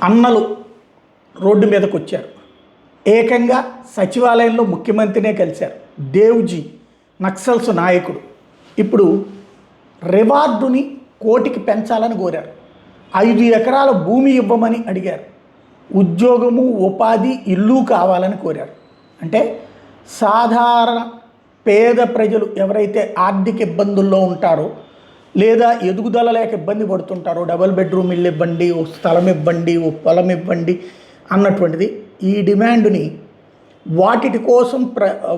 అన్నలు రోడ్డు మీదకు వచ్చారు. ఏకంగా సచివాలయంలో ముఖ్యమంత్రినే కలిశారు. దేవుజీ నక్సల్స్ నాయకుడు ఇప్పుడు రివార్డుని 1 కోటికి పెంచాలని కోరారు. 5 ఎకరాల భూమి ఇవ్వమని అడిగారు. ఉద్యోగము, ఉపాధి, ఇల్లు కావాలని కోరారు. అంటే సాధారణ పేద ప్రజలు ఎవరైతే ఆర్థిక ఇబ్బందుల్లో ఉంటారో లేదా ఎదుగుదల లేక ఇబ్బంది పడుతుంటారో, డబుల్ బెడ్రూమ్ ఇల్లు ఇవ్వండి, ఓ స్థలం ఇవ్వండి, ఓ పొలం ఇవ్వండి అన్నటువంటిది ఈ డిమాండ్ని వాటిటి కోసం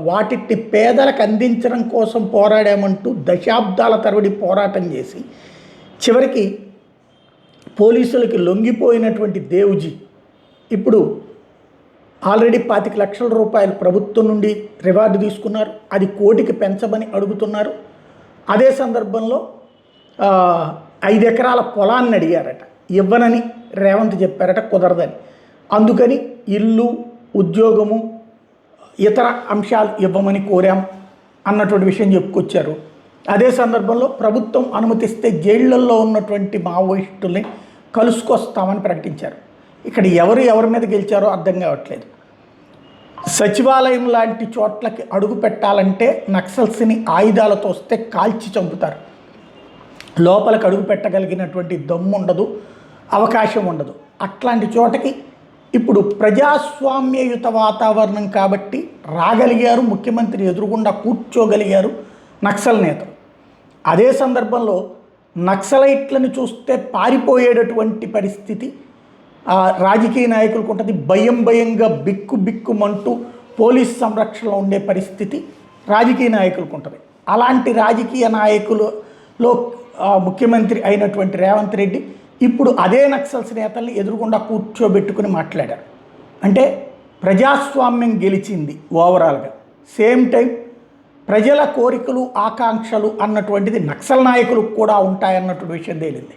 వాటిని పేదలకు అందించడం కోసం పోరాడామంటూ దశాబ్దాల తరబడి పోరాటం చేసి చివరికి పోలీసులకి లొంగిపోయినటువంటి దేవుజీ ఇప్పుడు ఆల్రెడీ 25 లక్షల రూపాయలు ప్రభుత్వం నుండి రివార్డు తీసుకున్నారు. అది 1 కోటికి పెంచమని అడుగుతున్నారు. అదే సందర్భంలో 5 ఎకరాల పొలాన్ని అడిగారట. ఇవ్వనని రేవంత్ చెప్పారట, కుదరదని. అందుకని ఇల్లు, ఉద్యోగము, ఇతర అంశాలు ఇవ్వమని కోరాం అన్నటువంటి విషయం చెప్పుకొచ్చారు. అదే సందర్భంలో ప్రభుత్వం అనుమతిస్తే జైళ్లలో ఉన్నటువంటి మావోయిస్టుల్ని కలుసుకొస్తామని ప్రకటించారు. ఇక్కడ ఎవరి మీద గెలిచారో అర్థం కావట్లేదు. సచివాలయం లాంటి చోట్లకి అడుగు పెట్టాలంటే నక్సల్స్ని ఆయుధాలతో వస్తే కాల్చి చంపుతారు. లోపలికి అడుగు పెట్టగలిగినటువంటి దమ్ము ఉండదు, అవకాశం ఉండదు. అట్లాంటి చోటకి ఇప్పుడు ప్రజాస్వామ్యయుత వాతావరణం కాబట్టి రాగలిగారు, ముఖ్యమంత్రి ఎదురుగుండా కూర్చోగలిగారు నక్సల్ నేతలు. అదే సందర్భంలో నక్సలైట్లను చూస్తే పారిపోయేటటువంటి పరిస్థితి రాజకీయ నాయకులకు ఉంటుంది. భయంగా బిక్కుమంటూ పోలీస్ సంరక్షణలో ఉండే పరిస్థితి రాజకీయ నాయకులకు ఉంటుంది. అలాంటి రాజకీయ నాయకులలో ముఖ్యమంత్రి అయినటువంటి రేవంత్ రెడ్డి ఇప్పుడు అదే నక్సల్స్ నేతల్ని ఎదురుగుండా కూర్చోబెట్టుకుని మాట్లాడారు. అంటే ప్రజాస్వామ్యం గెలిచింది ఓవరాల్గా. సేమ్ టైం ప్రజల కోరికలు, ఆకాంక్షలు అన్నటువంటిది నక్సల్ నాయకులకు కూడా ఉంటాయన్నటువంటి విషయం తేలింది.